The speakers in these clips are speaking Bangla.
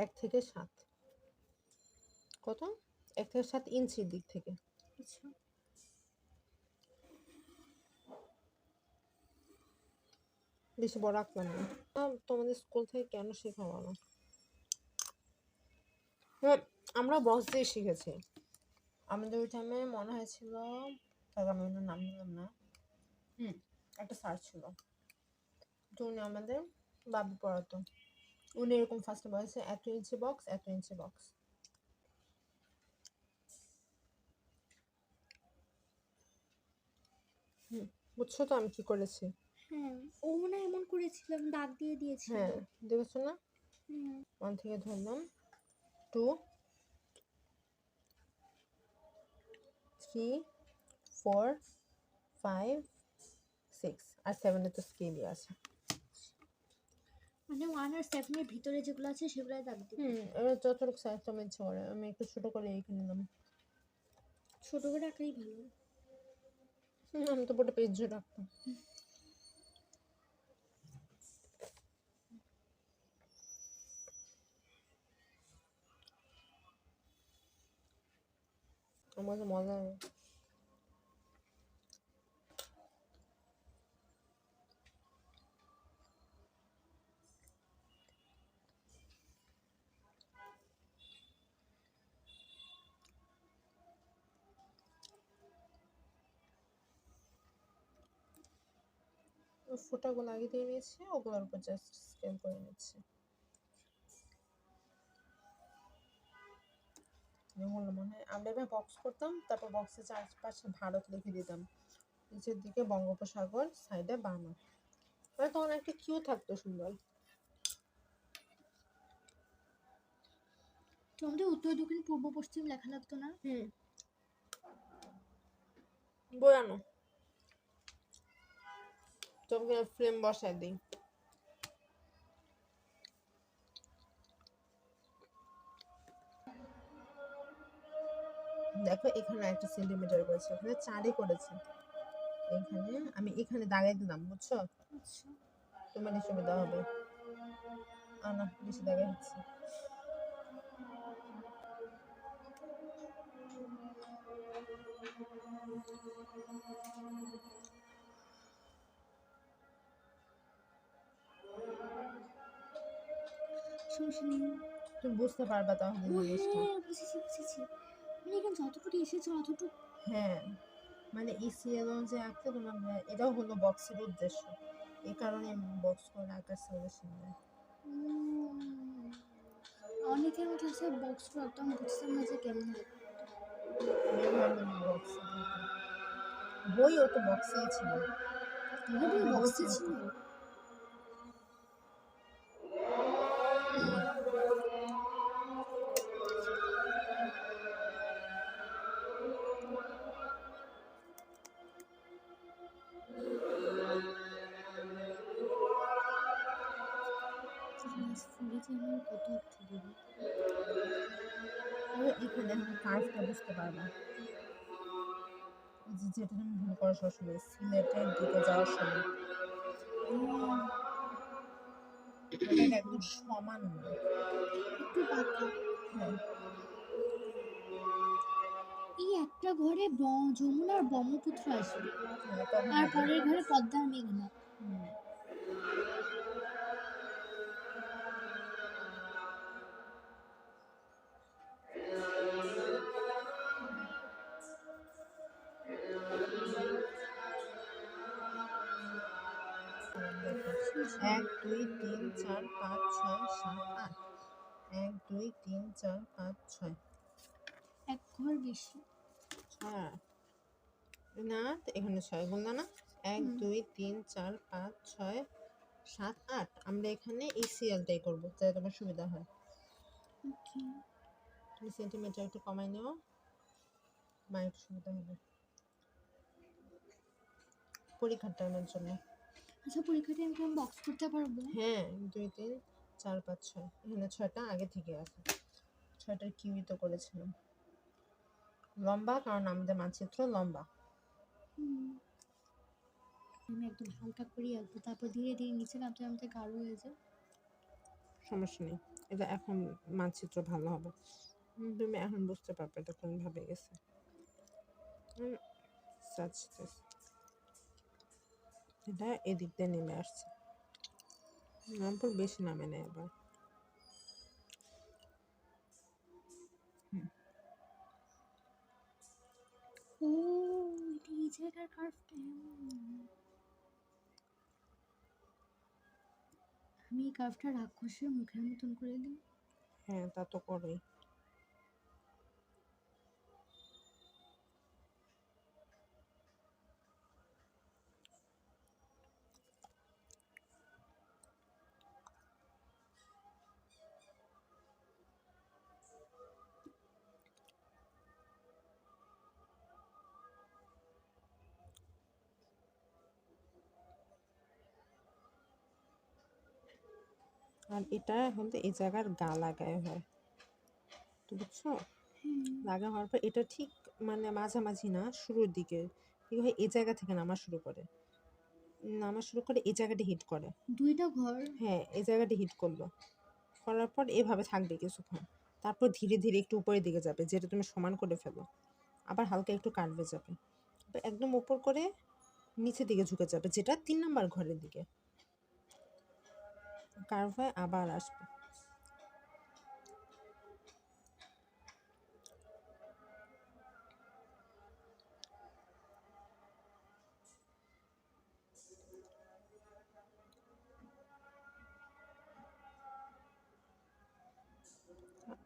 1 থেকে 7 কত 1 থেকে 7 ইঞ্চির দিক থেকে। আচ্ছা বেশি বড় আঁকলাম না। তোমাদের স্কুল থেকে কেন শেখাবো না? আমরা বক্স দিয়ে শিখেছি। আমাদের ওই টাইমে মনে হয়েছিল, তারপর আমি ওনার নাম নিলাম না, একটা স্যার ছিল, তো উনি আমাদের বাবু পড়াতো। উনি এরকম ফার্স্টে বলেছে 1 ইঞ্চি বক্স, 1 ইঞ্চি বক্স। বুঝছো তো আমি কি করেছি? হ্যাঁ ও না এমন করেছিলাম, দাগ দিয়ে দিয়েছিল। হ্যাঁ দেখেছো না? 1 থেকে ধরলাম 2 3 4 5 6 আর 7 এ তো স্কেলই আছে। মানে 1 আর 7 এর ভিতরে যেগুলো আছে সেগুলাই দাগ দিই। এবার যতটুকু সাইজ তুমি ইচ্ছা করে, আমি একটু ছোট করে এঁকে নিলাম। ছোট করে আঁকাই ভালো। আমি তো পুরো পেজ জুড়ে রাখতাম। আমার তো মজা লাগে। ফোঁটাগুলো আগে দিয়ে নিয়েছি, ওগুলোর উপর জাস্ট স্কেল করে নিচ্ছি। মনে হয় আমরা এবার বক্স করতাম, তারপর বক্সের চারপাশে ভারত লিখে দিতাম, নিচের দিকে বঙ্গোপসাগর, সাইডে বাংলা। মানে তখন একটা কিউ থাকতো সুন্দর। তোমাদের উত্তর দক্ষিণ পূর্ব পশ্চিম লেখা লাগতো না? বই আনো, তোমাকে ফ্রেম বসায় দিই। দেখো এখানে 1 সেন্টিমিটার করেছে, এখানে 4ই করেছে। এখানে আমি এখানে দাগাই দিলাম, বুঝছো? আচ্ছা তোমার সুবিধা হবে। না বেশি দাগাই হচ্ছে। সমস্যা নেই। তুমি বুঝতে পারবা তাহলে জিনিসটা। হ্যাঁ বুঝেছি বুঝেছি, মানে এখানে যতটুকু এসেছে অতটুকু। হ্যাঁ মানে ইসিএল যে আঁকতে তোমার, এটাও হলো বক্সের উদ্দেশ্য, এই কারণে বক্স করে আঁকার সাজেশন দেয়। অনেকের মধ্যে আছে বক্স একদম বুঝতাম না যে কেমন হয়। বইও তো বক্সেই ছিল। বই বক্সে ছিল। কত অর্থ দেবে এখানে এখন কাজটা বুঝতে পারবা, যেটা তুমি ভুল করো সবসময় সিলেটের দিকে যাওয়ার সময়, এটা একদম সমান না, একটু বাঁকা। হ্যাঁ এই একটা ঘরে যমুনার ব্রহ্মপুত্র আসবে, তখন আর পরের ঘরে পদ্মার মেঘনা। এক দুই তিন চার পাঁচ ছয় সাত আট, 1 2 3 4 5 6, এক ঘর বেশি। হ্যাঁ না এখানে 6 গুণা না, 1 2 3 4 5 6 7 8, আমরা এখানে এই সিএলটাই করবো যাতে তোমার সুবিধা হয়। ওকে তুমি সেন্টিমিটার একটু কমাই নিও, বা একটু সুবিধা হবে পরীক্ষার টাইমের জন্য। আচ্ছা পরীক্ষাতে আমি বক্স করতে পারবো? হ্যাঁ 2 3 4 5 6, এখানে 6টা আগে থেকে আছে, 6টার কিউই তো করেছিলাম লম্বা, কারণ আমাদের মানচিত্র লম্বা। আমি একদম হালকা করে আঁকবো, তারপর ধীরে ধীরে নিচে নামতে নামতে গাঢ় হয়ে যায়। সমস্যা নেই। এটা এখন মানচিত্র ভালো হবে, তুমি এখন বুঝতে পারবে এটা কোনভাবে গেছে। এটা এদিক দিয়ে নেমে আসছে, নামপুর বেশি নামে নেই আবার। ও এটা এই জায়গার কার্ভটা। আমি এই কার্ভটা রাক্ষসের মুখের মতন করে দিই। হ্যাঁ তা তো করেই। আর এটা হলে এই জায়গার গা লাগায় হয়, তো বুঝছো? লাগা হওয়ার পর এটা ঠিক মানে মাঝামাঝি না, শুরুর দিকে কি হয়, এই জায়গা থেকে নামা শুরু করে, এই জায়গাটা হিট করে। দুইটা ঘর। হ্যাঁ এই জায়গাটা হিট করলো, করার পর এভাবে থাকবে কিছুক্ষণ, তারপর ধীরে ধীরে একটু উপরের দিকে যাবে, যেটা তুমি সমান করে ফেলো, আবার হালকা একটু কাটবে যাবে, একদম উপর করে নিচের দিকে ঝুঁকে যাবে, যেটা 3 নাম্বার ঘরের দিকে কার্ভ হয়ে আবার আসবে।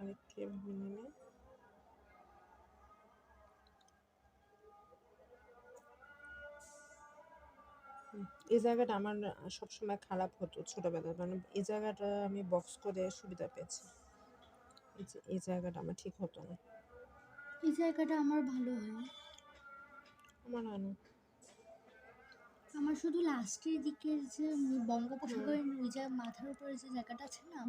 আরেকটু এভাবে নিলে এই জায়গাটা আমার সবসময় খারাপ হতো ছোটবেলায়, মানে এই জায়গাটা আমি বক্স করে সুবিধা পেয়েছি, এই জায়গাটা আমার ঠিক হতো না। এই জায়গাটা আমার ভালো হয়। আমার হয় না। আমার শুধু লাস্টের দিকের যে বঙ্গোপসাগরের ওই যে মাথার উপরে যে জায়গাটা আছে না,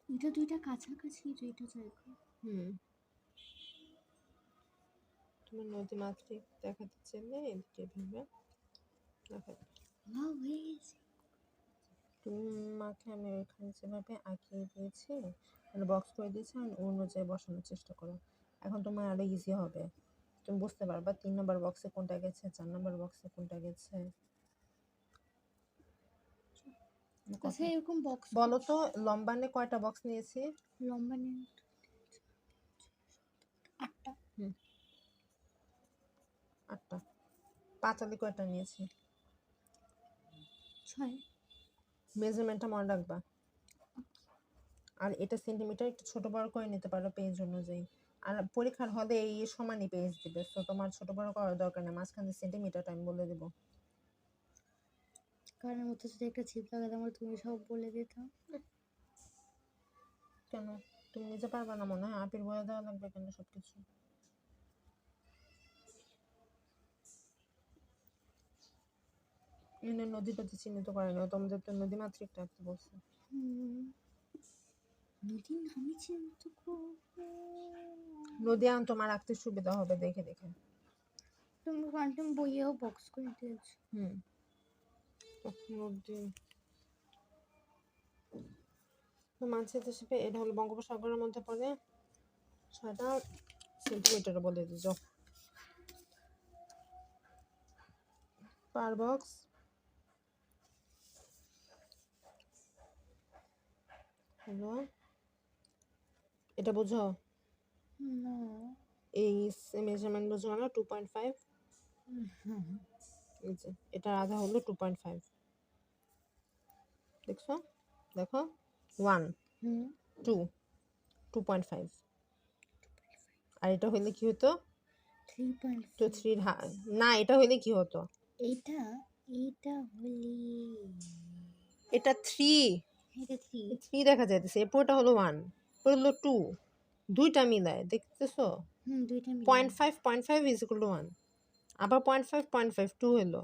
ওইটা দুইটা কাছাকাছি দুইটা জায়গা। তোমার নদীমাতৃক দেখাতে চাইলে এদিকে ভেবে দেখাতে। ওয়াও হয়ে গেছে। তোমাকে আমি ওইখানে যেভাবে আঁকিয়ে দিয়েছি, মানে বক্স করে দিয়েছি, আমি ওই অনুযায়ী বসানোর চেষ্টা করো। এখন তোমার আরো ইজি হবে, তুমি বুঝতে পারবা 3 নম্বর বক্সে কোনটা গেছে, 4 নম্বর বক্সে কোনটা গেছে। আচ্ছা এরকম বক্স বলো তো লম্বানে কয়টা বক্স নিয়েছি? লম্বা নেই 8টা। 8টা। পাঁচালি কয়টা নিয়েছি? 6। মেজারমেন্টটা মনে রাখবা। আর এটা সেন্টিমিটার একটু ছোট বড় করে নিতে পারো পেজ অনুযায়ী। আর পরীক্ষার হলে এই সমানই পেজ দিবে, তো তোমার ছোট বড় করার দরকার নেই, মাঝখানে সেন্টিমিটারটা আমি বলে দেবো। কারণের মধ্যে যদি একটা ছিপ লাগাতে আমার তুমি সব বলে দিতাম। কেন তুমি নিজে পারবা না মনে হয়? আপির বলে দেওয়া লাগবে কেন সবকিছু? এনে নদী টদী চিহ্নিত করে না, তোমাদের তো নদী মাতৃক রাখতে বলছে। নদীর নামই চিন্তা করবো। নদী আন তোমার রাখতে সুবিধা হবে দেখে দেখে। তুমি কোয়ান্টাম বইয়েও বক্স করে দিয়েছো। নদী তো মানচিত্র হিসেবে এটা হলো বঙ্গোপসাগরের মধ্যে পড়ে, 6টা সেন্টিমিটার বলে দিজ পার বক্স। হলো এটা বুঝো, এই মেজারমেন্ট বুঝো না? 2.5, এই যে এটা আধা হলো 2.5, দেখছো? দেখো 1 2 2.5, আর এটা হইলে কি হতো? 3.5 তো 3 না, এটা হইলে কি হতো? এটা এটা হলি এটা 3, এটা 3 3 দেখা যাইতেছে, এরপরটা হলো 1, এরপর হলো 2, দুইটা মিলায় দেখতেছো? দুইটা মিলে 0.5 0.5 ইজ ইকুয়াল টু 1, আবার 0.5 0.5 2 হলো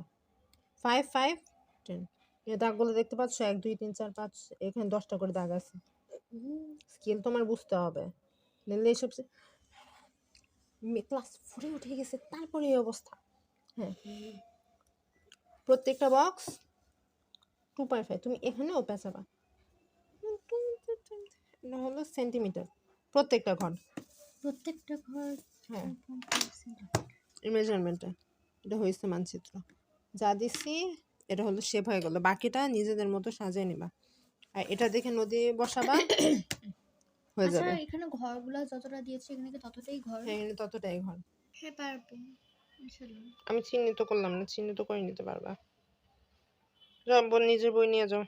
5 5 10। এই দাগগুলো দেখতে পাচ্ছ? 1 2 3 4 5, এখানে 10টা করে দাগ আছে। স্কেল তোমার বুঝতে হবে, নাহলে এসব ক্লাস 4 উঠে গেছে তারপরে এই অবস্থা। হ্যাঁ প্রত্যেকটা বক্স 2.5 তুমি এখানেও পেঁচাবা। এটা হলো সেন্টিমিটার প্রত্যেকটা ঘর। প্রত্যেকটা ঘর হ্যাঁ 2.5 সেন্টিমিটার। এই মেজারমেন্টটা এটা হয়েছে মানচিত্র যা দিছি। এটা হলো শেপ হয়ে গেল, বাকিটা নিজেদের মতো সাজিয়ে নিবা। আর এটা দেখে নদী বসাবা, হয়ে আচ্ছা যাবে। এখানে ঘরগুলো যতটা দিয়েছে এখানে কি ততটাই ঘর? হ্যাঁ এখানে ততটাই ঘর। হ্যাঁ পারবো ইনশাল্লাহ। আমি চিহ্নিত করলাম না, চিহ্নিত করে নিতে পারবা। যাও বোন, নিজের বই নিয়ে যাও,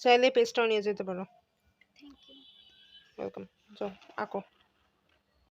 চাইলে পেজটাও নিয়ে যেতে পারো। Thank you. ওয়েলকাম। যাও আঁকো।